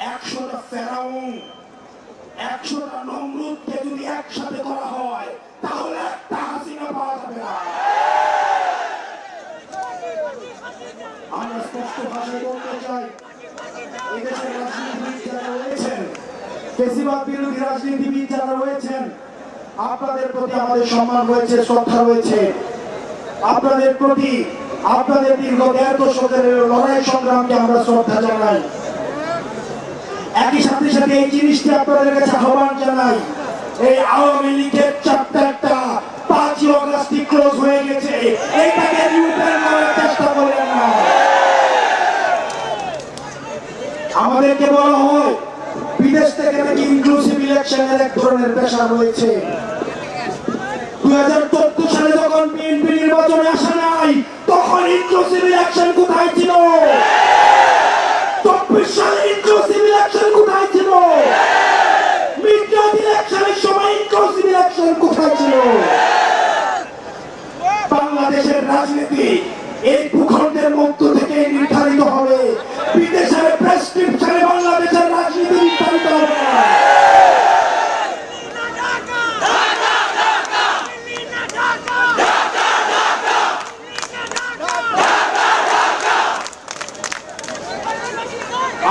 100টা ফেরাউন 100টা নমরুদকে যদি একসাথে করা হয় তাহলে একটা হাসিনা পাওয়া যাবে না। আমরা স্পষ্ট ভাষায় বলতে চাই, এদেশের রাজনীতিবিদ যারা রয়েছেন, ফ্যাসিবাদ বিরোধী রাজনীতিবিদ যারা রয়েছেন, আপনাদের প্রতি আমাদের সম্মান রয়েছে, শ্রদ্ধা রয়েছে। আপনাদের প্রতি আপনাদের দীর্ঘ 1.5 দশকের লড়াই সংগ্রামকে আমরা শ্রদ্ধা জানাই। একই সাথে সাথে এই জিনিসটি আপনাদের কাছে আহ্বান জানাই, এই আওয়ামী লীগের চ্যাপ্টারটা 5ই অগাস্ট ক্লোজ হয়ে গেছে, এইটাকে রিওপেন করার চেষ্টা করেন না। আমাদেরকে বলা হয় বিদেশ থেকে নাকি ইনক্লুসিভ ইলেকশনের এক ধরনের প্রেশার রয়েছে। 2014 সালে যখন বিএনপি নির্বাচনে আসে নাই তখন ইনক্লুসিভ ইলেকশন কোথায় ছিল? 24 সালে ইনক্লুসিভ ইলেকশন কোথায় ছিল? মিড-টার্ম ইলেকশনের সময় ইনক্লুসিভ ইলেকশন কোথায় ছিল? বাংলাদেশের রাজনীতি এই ভূখণ্ডের মধ্য থেকে নির্ধারিত হবে, বিদেশের প্রেসক্রিপশনে বাংলাদেশের রাজনীতি নির্ধারিত হবে না।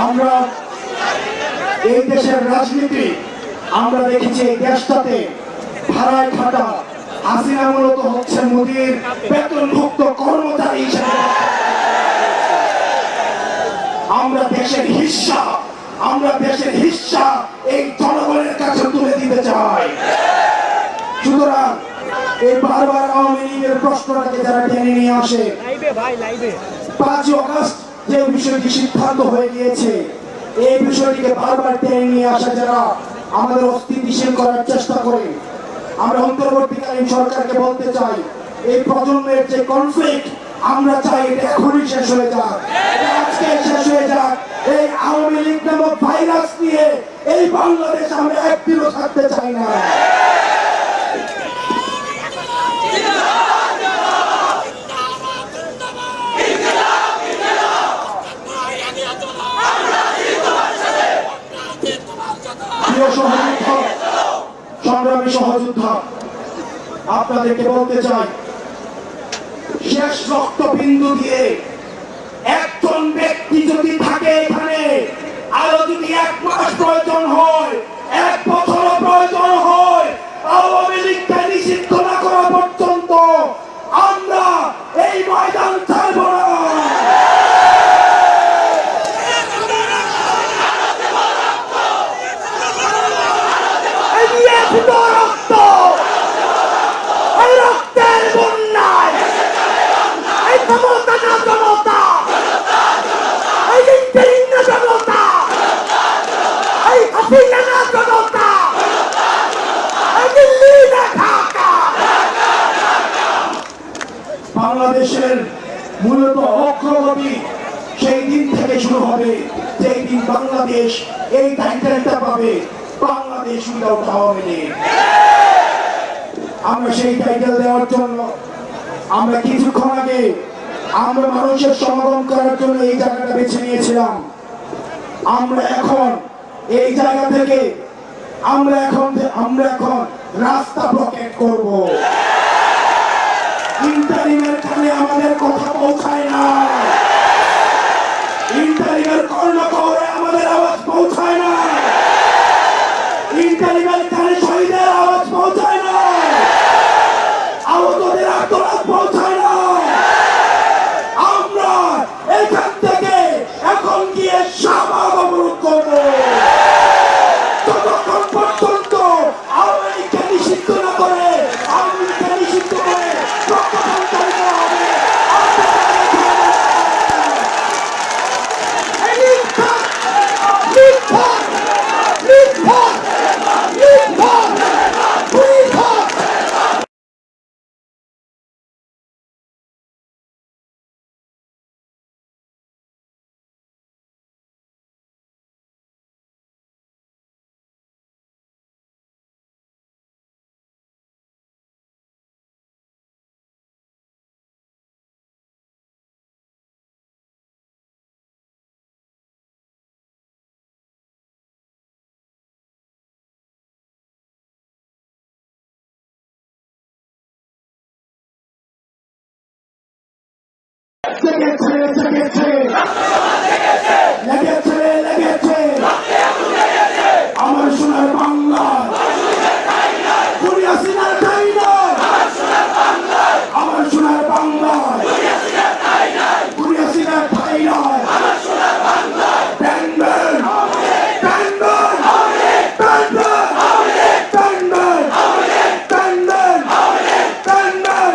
আমরা এই দেশের রাজনীতি আমরা দেখেছি, এই দেশটাতে ভাড়ায় খাটা হাসিনা মূলত হচ্ছে মোদির বেতনভুক্ত কর্মচারী হিসেবে। আমরা দেশের হিস্সা এই জনগণের কাছে তুলে দিতে চাই। সুতরাং এই বারবার আওয়ামী লীগের প্রশ্নটাকে যারা টেনে নিয়ে আসে, 5ই অগাস্ট যে বিষয়টি সিদ্ধান্ত হয়ে গিয়েছে, এই বিষয়টিকে বারবার টেনে নিয়ে আসা যারা আমাদের অস্থিতিশীল করার চেষ্টা করে, আমরা অন্তর্বর্তীকালীন সরকারকে বলতে চাই, এই প্রজন্মের যে কনফ্লিক্ট আমরা চাই এটা এখনই শেষ হয়ে যাক, আজকে শেষ হয়ে যাক। এই আওয়ামী লীগ নামক ভাইরাস নিয়ে এই বাংলাদেশ আমরা একদিনও থাকতে চাই না। সংগ্রামী সহযোদ্ধা, আপনাদেরকে বলতে চাই, শেষ রক্তবিন্দু দিয়ে একজন ব্যক্তি যদি থাকে এখানে, আরো যদি 1 মাস প্রয়োজন হয়, 1 বছর প্রয়োজন হয়, আওয়ামী লীগকে নিষিদ্ধ না করা পর্যন্ত আমরা এই ময়দান ছাড়ব না। বাংলাদেশের মূলত অগ্রগতি সেই দিন থেকে শুরু হবে যেই দিন বাংলাদেশ এই টাইটেলটা পাবে, বাংলাদেশ উইদাউট আওয়ামী লীগ। আমরা সেই টাইটেল দেওয়ার জন্য আমরা কিছুক্ষণ আগে আমরা মানুষের সমাগম করার জন্য এই জায়গাটা বেছে নিয়েছিলাম। আমরা এখন এই জায়গা থেকে আমরা এখন রাস্তা ব্লকেট করব। ইন্টারিমের কানে আমাদের কথা পৌঁছায় না, ইন্টারিমের কর্ণকরে আমাদের আওয়াজ পৌঁছায় না, ইন্টারিমের কানে শহীদের আওয়াজ পৌঁছায় না, আহতদের আত্মনাদ পৌঁছায় না। আমরা এখান থেকে এখন গিয়ে শাহবাগ অবরোধ করব। ততক্ষণ পর্যন্ত আওয়ামী লীগকে নিষিদ্ধ না করে, আওয়ামী লীগকে নিষিদ্ধ করে রক্তদান চালিয়ে হবে। লেগেছে লেগেছে লেগেছে লেগেছে আমার সোনার বাংলা দুনিয়া সিনার ঠাই নয় আমার সোনার বাংলা দুনিয়া সিনার ঠাই নয় প্যান্ডেল প্যান্ডেল প্যান্ডেল প্যান্ডেল প্যান্ডেল প্যান্ডেল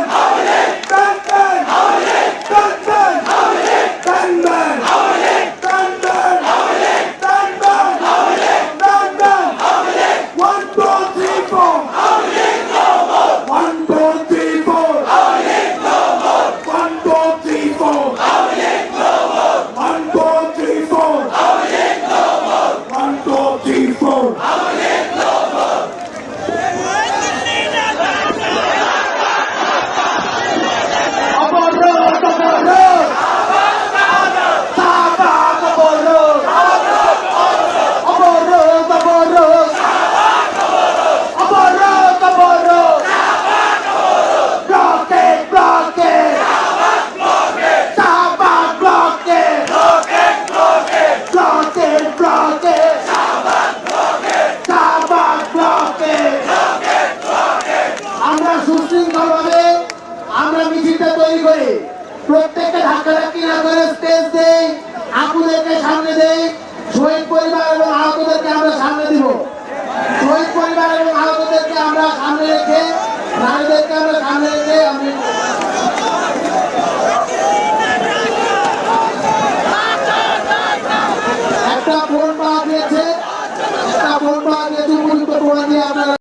আমরা মিছিলটা তৈরি করি প্রত্যেকটা ধাক্কাধাক্কি না করে স্টেজ দেই আপুদেরকে সামনে দেই শহীদ পরিবার এবং আহতদেরকে আমরা সামনে দিব শহীদ পরিবার এবং আহতদেরকে আমরা সামনে রেখে নারীদেরকে আমরা সামনে রেখে আমি একটা ফোন পাওয়া গিয়েছে উপযুক্ত প্রমাণ দিয়ে আপনারা